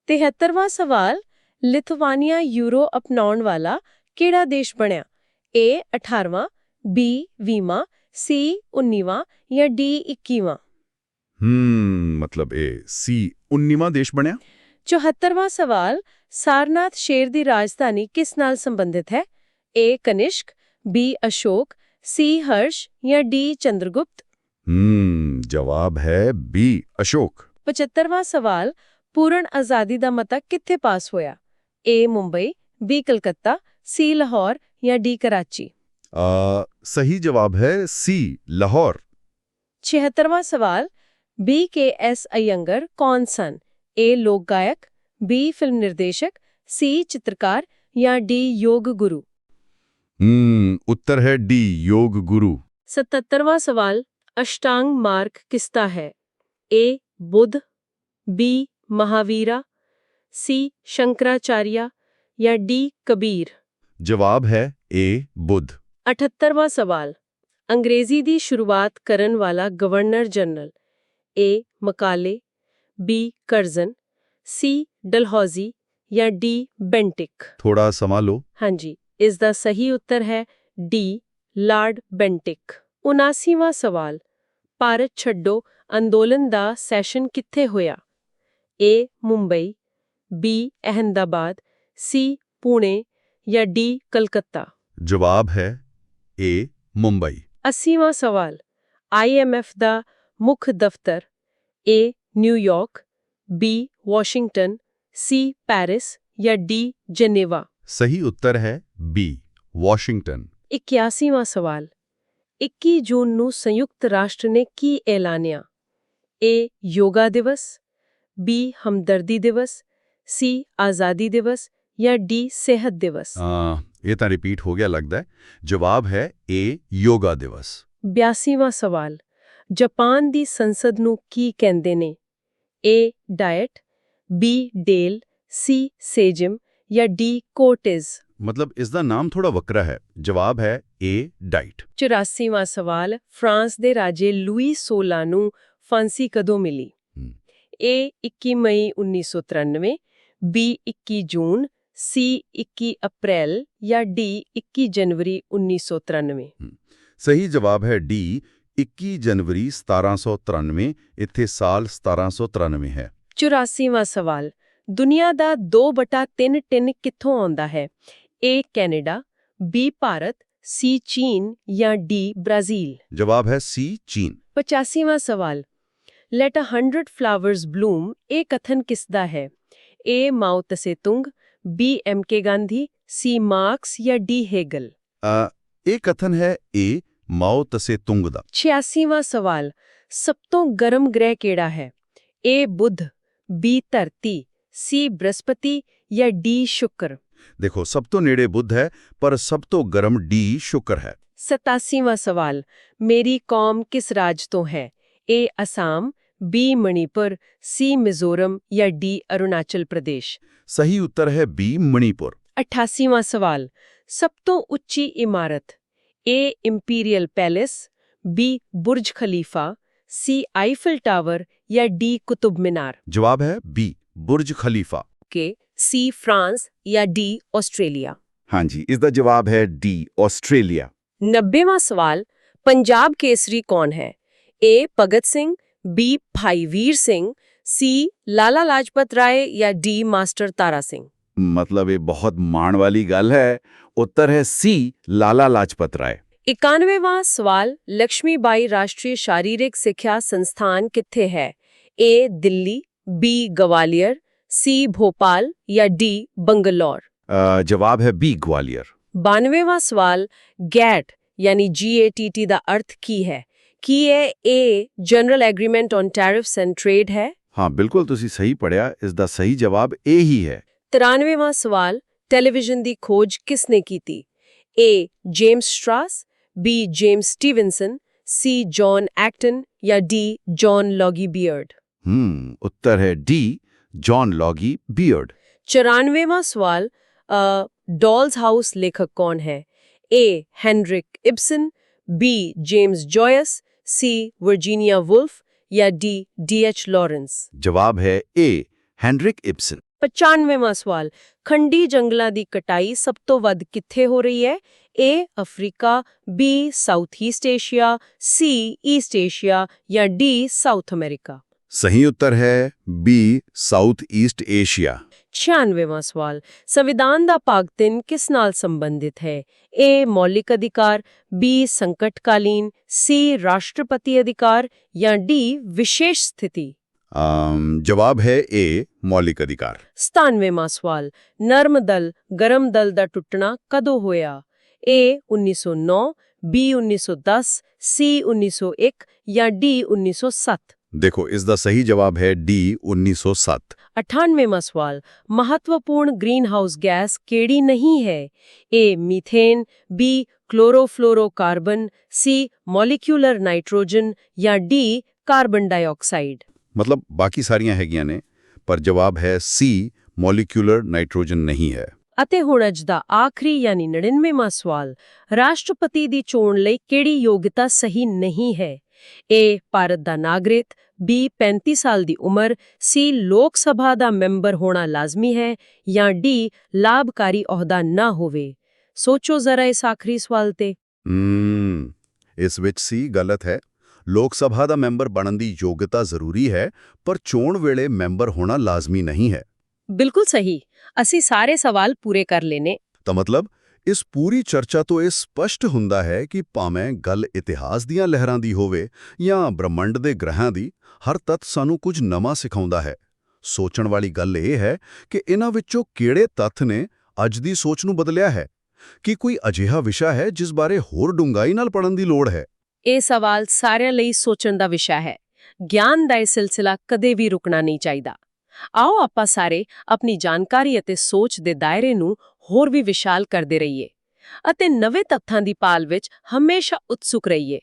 A: 73ਵਾਂ ਸਵਾਲ ਲਿਥੁਆਨੀਆ ਯੂਰੋ ਅਪਣਾਉਣ ਵਾਲਾ ਕਿਹੜਾ ਦੇਸ਼ ਬਣਿਆ? A 18ਵਾਂ, B 20ਵਾਂ, C 19ਵਾਂ ਜਾਂ D 21ਵਾਂ।
B: ਮਤਲਬ ਇਹ C 19ਵਾਂ ਦੇਸ਼ ਬਣਿਆ।
A: 74ਵਾਂ ਸਵਾਲ ਸਾਰਨਾਥ ਸ਼ੇਰ ਦੀ ਰਾਜਧਾਨੀ ਕਿਸ ਨਾਲ ਸੰਬੰਧਿਤ ਹੈ? A Kanishk, B Ashok, C Harsh ਜਾਂ D ਚੰਦਰਗੁਪਤ।
B: ਜਵਾਬ ਹੈ B ਅਸ਼ੋਕ।
A: 75ਵਾਂ ਸਵਾਲ ਪੂਰਨ ਆਜ਼ਾਦੀ ਦਾ ਮਤਾ ਕਿੱਥੇ ਪਾਸ ਹੋਇਆ? A Mumbai, B Calcutta, C Lahore ਜਾਂ D ਕਰਾਚੀ।
B: ਸਹੀ ਜਵਾਬ ਹੈ C ਲਾਹੌਰ।
A: 76ਵਾਂ ਸਵਾਲ BKS ਅਯੰਗਰ ਕੌਣ ਸਨ? A ਲੋਕ ਗਾਇਕ, B ਫਿਲਮ ਨਿਰਦੇਸ਼ਕ, C ਚਿੱਤਰਕਾਰ ਜਾਂ D ਯੋਗ ਗੁਰੂ।
B: ਉੱਤਰ ਹੈ D ਯੋਗ ਗੁਰੂ।
A: 77ਵਾਂ ਸਵਾਲ ਅਸ਼ਟਾਂਗ ਮਾਰਗ ਕਿਸਦਾ ਹੈ? A Buddha, B Mahavira, C Shankaracharya ਜਾਂ D ਕਬੀਰ।
B: ਜਵਾਬ ਹੈ A ਬੁੱਧ।
A: 78ਵਾਂ ਸਵਾਲ ਅੰਗਰੇਜ਼ੀ ਦੀ ਸ਼ੁਰੂਆਤ ਕਰਨ ਵਾਲਾ governor general. A ਮਕਾਲੇ, B Curzon, C Dalhousie ਜਾਂ D ਬੈਂਟਿਕ।
B: ਥੋੜਾ ਸਮਾਂ ਲਓ।
A: ਹਾਂਜੀ, ਇਸ ਦਾ ਸਹੀ ਉੱਤਰ ਹੈ D ਲਾਰਡ ਬੈਂਟਿਕ। 79ਵਾਂ ਸਵਾਲ ਭਾਰਤ ਛੱਡੋ ਅੰਦੋਲਨ ਦਾ ਸੈਸ਼ਨ ਕਿੱਥੇ ਹੋਇਆ? A Mumbai, B Ahmedabad, C Pune ਜਾਂ D ਕਲਕੱਤਾ।
B: ਜਵਾਬ ਹੈ A ਮੁੰਬਈ।
A: 80ਵਾਂ ਸਵਾਲ IMF ਦਾ ਮੁੱਖ ਦਫ਼ਤਰ। A New York, B Washington, C Paris ਜਾਂ D ਜਨੇਵਾ।
B: ਸਹੀ ਉੱਤਰ ਹੈ B ਵਾਸ਼ਿੰਗਟਨ।
A: 81ਵਾਂ ਸਵਾਲ 21 ਜੂਨ ਨੂੰ ਸੰਯੁਕਤ ਰਾਸ਼ਟਰ ਨੇ ਕੀ ਐਲਾਨਿਆ? A ਯੋਗਾ ਦਿਵਸ, B ਹਮਦਰਦੀ ਦਿਵਸ, C ਆਜ਼ਾਦੀ ਦਿਵਸ ਜਾਂ D ਸਿਹਤ ਦਿਵਸ।
B: ਇਹ ਤਾਂ ਰਿਪੀਟ ਹੋ ਗਿਆ ਲੱਗਦਾ ਹੈ। ਜਵਾਬ ਹੈ A ਯੋਗਾ ਦਿਵਸ।
A: 82ਵਾਂ ਸਵਾਲ ਜਾਪਾਨ ਦੀ ਸੰਸਦ ਨੂੰ ਕੀ ਕਹਿੰਦੇ ਨੇ? A Diet, B Dail, C Sejm ਜਾਂ D ਕੋਟਿਜ਼।
B: ਮਤਲਬ ਇਸ ਦਾ ਨਾਮ ਥੋੜਾ ਵੱਖਰਾ ਹੈ। ਜਵਾਬ ਹੈ A ਡਾਈਟ।
A: 84ਵਾਂ ਸਵਾਲ ਫਰਾਂਸ ਦੇ ਰਾਜੇ ਲੂਈ 16 ਨੂੰ ਫਾਂਸੀ ਕਦੋਂ ਮਿਲੀ? A 21 may 1993, B 21 June, C 21 ਅਪ੍ਰੈਲ ਜਾਂ D 21 ਜਨਵਰੀ 1993।
B: ਸਹੀ ਜਵਾਬ ਹੈ D 21 ਜਨਵਰੀ 1793। ਇੱਥੇ ਸਾਲ 1793 ਹੈ।
A: 84ਵਾਂ ਸਵਾਲ ਦੁਨੀਆ ਦਾ 2/3 ਟਿਨ ਕਿੱਥੋਂ ਆਉਂਦਾ ਹੈ? A Canada, B Bharat, C ਚੀਨ ਜਾਂ D ਬ੍ਰਾਜ਼ੀਲ?
B: ਜਵਾਬ ਹੈ ਸੀ ਚੀਨ।
A: 85ਵਾਂ ਸਵਾਲ ਲੈਟ ਅ 100 ਫਲਾਵਰਸ ਬਲੂਮ, ਇਹ ਕਥਨ ਕਿਸ ਦਾ ਹੈ? A Mao Tse Tung, B M K Gandhi, C Marx ਜਾਂ D ਹੈਗਲ?
B: ਇਹ ਕਥਨ ਹੈ ਏ ਮਾਓ ਤਸੇ ਤੁੰਗ ਦਾ।
A: 86ਵਾਂ ਸਵਾਲ ਸਭ ਤੋਂ ਗਰਮ ਗ੍ਰਹਿ ਕਿਹੜਾ ਹੈ? A ਬੁੱਧ, B ਧਰਤੀ, C ਬ੍ਰਹਸਪਤੀ ਜਾਂ D ਸ਼ੁੱਕਰ?
B: ਦੇਖੋ, ਸਭ ਤੋਂ ਨੇੜੇ ਬੁੱਧ ਹੈ, ਪਰ ਸਭ ਤੋਂ ਗਰਮ ਡੀ ਸ਼ੁੱਕਰ ਹੈ।
A: 87ਵਾਂ ਸਵਾਲ ਮੇਰੀ ਕੌਮ ਕਿਸ ਰਾਜ ਤੋਂ ਹੈ? A Assam, B Manipur, C Mizoram ਜਾਂ D ਅਰੁਣਾਚਲ ਪ੍ਰਦੇਸ਼?
B: ਸਹੀ ਉੱਤਰ ਹੈ ਬੀ ਮਣੀਪੁਰ।
A: 88ਵਾਂ ਸਵਾਲ ਸਭ ਤੋਂ ਉੱਚੀ ਇਮਾਰਤ? A imperial palace, B Burj Khalifa, C Eiffel tower ਜਾਂ D ਕੁਤੁਬ ਮੀਨਾਰ?
B: ਜਵਾਬ ਹੈ ਬੀ ਬੁਰਜ ਖਲੀਫਾ।
A: ਕੇ C ਫਰਾਂਸ ਜਾਂ D ਆਸਟ੍ਰੇਲੀਆ?
B: ਹਾਂਜੀ, ਇਸ ਦਾ ਜਵਾਬ ਹੈ ਡੀ ਆਸਟ੍ਰੇਲੀਆ।
A: 90ਵਾਂ ਸਵਾਲ ਪੰਜਾਬ ਕੇਸਰੀ ਕੌਣ ਹੈ? A Bhagat Singh, B Bhai Vir Singh, C Lala Lajpat Rai ਜਾਂ D ਮਾਸਟਰ ਤਾਰਾ ਸਿੰਘ?
B: ਮਤਲਬ ਇਹ ਬਹੁਤ ਮਾਣ ਵਾਲੀ ਗੱਲ ਹੈ। ਉੱਤਰ ਹੈ ਸੀ ਲਾਲਾ ਲਾਜਪਤ ਰਾਏ।
A: 91ਵਾਂ ਸਵਾਲ ਲక్ష్ਮੀ ਬਾਈ ਰਾਸ਼ਟਰੀ ਸ਼ਾਰੀਰਿਕ ਸਿੱਖਿਆ ਸੰਸਥਾਨ ਕਿੱਥੇ ਹੈ? A Delhi, B Gwalior, C Bhopal ਜਾਂ D ਬੰਗਲੌਰ?
B: ਜਵਾਬ ਹੈ ਬੀ ਗਵਾਲੀਅਰ।
A: 92ਵਾਂ ਸਵਾਲ ਗੈਟ ਯਾਨੀ GATT ਦਾ ਅਰਥ ਕੀ ਹੈ? ਕੀ ਇਹ A general agreement on tariffs and trade ਹੈ?
B: ਹਾਂ, ਬਿਲਕੁਲ ਤੁਸੀਂ ਸਹੀ ਪੜਿਆ। ਇਸ ਦਾ ਸਹੀ ਜਵਾਬ ਇਹ ਹੀ ਹੈ।
A: 93ਵਾਂ ਸਵਾਲ ਟੈਲੀਵਿਜ਼ਨ ਦੀ ਖੋਜ ਕਿਸ ਨੇ ਕੀਤੀ? A James Strauss, B James Stevenson, C John Acton ਜਾਂ D ਜੌਨ ਲੌਗੀ ਬੀਅਰਡ?
B: ਉੱਤਰ ਹੈ ਡੀ ਜੌਨ ਲੌਗੀ ਬੀਅਰਡ।
A: 94ਵਾਂ ਸਵਾਲ ਡॉल्स ਹਾਊਸ ਲੇਖਕ ਕੌਣ ਹੈ? A Henrik Ibsen, B James Joyce, C Virginia Woolf ਜਾਂ D D.H. ਲਾਰੈਂਸ?
B: ਜਵਾਬ ਹੈ A ਹੈਨਰਿਕ ਇਬਸਨ।
A: 95ਵਾਂ ਸਵਾਲ ਖੰਡੀ ਜੰਗਲਾਂ ਦੀ ਕਟਾਈ ਸਭ ਤੋਂ ਵੱਧ ਕਿੱਥੇ ਹੋ ਰਹੀ ਹੈ? A Africa, B south East Asia, C East Asia ਜਾਂ D ਸਾਊਥ ਅਮਰੀਕਾ?
B: ਸਹੀ ਉੱਤਰ ਹੈ ਬੀ ਸਾਊਥ ਈਸਟ ਏਸ਼ੀਆ।
A: 96ਵਾਂ ਸਵਾਲ ਸੰਵਿਧਾਨ ਦਾ ਭਾਗ 3 ਕਿਸ ਨਾਲ ਸੰਬੰਧਿਤ ਹੈ? A ਮੌਲਿਕ ਅਧਿਕਾਰ, B ਸੰਕਟਕਾਲੀਨ, C ਰਾਸ਼ਟਰਪਤੀ ਅਧਿਕਾਰ ਜਾਂ D ਵਿਸ਼ੇਸ਼ ਸਥਿਤੀ?
B: ਜਵਾਬ ਹੈ A ਮੌਲਿਕ ਅਧਿਕਾਰ।
A: 97ਵਾਂ ਸਵਾਲ ਨਰਮ ਦਲ ਗਰਮ ਦਲ ਦਾ ਟੁੱਟਣਾ ਕਦੋਂ ਹੋਇਆ? A 1909, B 1910, C 1901 ਜਾਂ D 1907?
B: ਦੇਖੋ, ਇਸ ਦਾ ਸਹੀ ਜਵਾਬ ਹੈ D 1907।
A: 98ਵਾਂ ਸਵਾਲ ਮਹੱਤਵਪੂਰਨ ਗ੍ਰੀਨਹਾਊਸ ਗੈਸ ਕਿਹੜੀ ਨਹੀਂ ਹੈ? A methane, B chlorofluorocarbon, C molecular nitrogen ਜਾਂ D ਕਾਰਬਨ ਡਾਈਆਕਸਾਈਡ?
B: ਮਤਲਬ ਬਾਕੀ ਸਾਰੀਆਂ ਹੈਗੀਆਂ ਨੇ, ਪਰ ਜਵਾਬ ਹੈ C ਮੋਲੀਕਿਊਲਰ ਨਾਈਟ੍ਰੋਜਨ ਨਹੀਂ ਹੈ।
A: ਅਤੇ ਹੁਣ ਅੱਜ ਦਾ ਆਖਰੀ ਯਾਨੀ 99ਵਾਂ ਸਵਾਲ ਰਾਸ਼ਟਰਪਤੀ ਦੀ ਚੋਣ ਲਈ ਕਿਹੜੀ ਯੋਗਤਾ ਸਹੀ ਨਹੀਂ ਹੈ? A ਭਾਰਤ ਦਾ ਨਾਗਰਿਕ, B 35 ਸਾਲ ਦੀ ਉਮਰ, C ਲੋਕ ਸਭਾ ਦਾ ਮੈਂਬਰ ਹੋਣਾ ਲਾਜ਼ਮੀ ਹੈ ਜਾਂ D ਲਾਭਕਾਰੀ ਅਹੁਦਾ ਨਾ ਹੋਵੇ? ਸੋਚੋ ਜ਼ਰਾ ਇਸ ਆਖਰੀ ਸਵਾਲ ਤੇ।
B: ਇਸ ਵਿੱਚ C ਗਲਤ ਹੈ। ਲੋਕ ਸਭਾ ਦਾ ਮੈਂਬਰ ਬਣਨ ਦੀ ਯੋਗਤਾ ਜ਼ਰੂਰੀ ਹੈ, ਪਰ ਚੋਣ ਵੇਲੇ ਮੈਂਬਰ ਹੋਣਾ ਲਾਜ਼ਮੀ ਨਹੀਂ ਹੈ।
A: ਬਿਲਕੁਲ ਸਹੀ। ਅਸੀਂ ਸਾਰੇ ਸਵਾਲ ਪੂਰੇ ਕਰ ਲੈਨੇ।
B: ਤਾਂ ਮਤਲਬ ਇਸ ਪੂਰੀ ਚਰਚਾ ਤੋਂ ਇਹ ਸਪਸ਼ਟ ਹੁੰਦਾ ਹੈ ਕਿ ਭਾਵੇਂ ਗੱਲ ਇਤਿਹਾਸ ਦੀਆਂ ਲਹਿਰਾਂ ਦੀ ਹੋਵੇ ਜਾਂ ਬ੍ਰਹਮੰਡ ਦੇ ਗ੍ਰਹਿਾਂ ਦੀ, ਹਰ ਤੱਤ ਸਾਨੂੰ ਕੁਝ ਨਵਾਂ ਸਿਖਾਉਂਦਾ ਹੈ। ਸੋਚਣ ਵਾਲੀ ਗੱਲ ਇਹ ਹੈ ਕਿ ਇਹਨਾਂ ਵਿੱਚੋਂ ਕਿਹੜੇ ਤੱਥ ਨੇ ਅੱਜ ਦੀ ਸੋਚ ਨੂੰ ਬਦਲਿਆ ਹੈ? ਕੀ ਕੋਈ ਅਜਿਹਾ ਵਿਸ਼ਾ ਹੈ ਜਿਸ ਬਾਰੇ ਹੋਰ ਡੂੰਘਾਈ ਨਾਲ ਪੜ੍ਹਨ ਦੀ ਲੋੜ ਹੈ?
A: ਇਹ ਸਵਾਲ ਸਾਰਿਆਂ ਲਈ ਸੋਚਣ ਦਾ ਵਿਸ਼ਾ ਹੈ। ਗਿਆਨ ਦਾ ਇਹ ਸਿਲਸਿਲਾ ਕਦੇ ਵੀ ਰੁਕਣਾ ਨਹੀਂ ਚਾਹੀਦਾ। ਆਓ ਆਪਾਂ ਸਾਰੇ ਆਪਣੀ ਜਾਣਕਾਰੀ ਅਤੇ ਸੋਚ ਦੇ ਦਾਇਰੇ ਨੂੰ ਹੋਰ ਵੀ ਵਿਸ਼ਾਲ ਕਰਦੇ ਰਹੀਏ ਅਤੇ ਨਵੇਂ ਤੱਥਾਂ ਦੀ ਭਾਲ ਵਿੱਚ ਹਮੇਸ਼ਾ ਉਤਸੁਕ ਰਹੀਏ।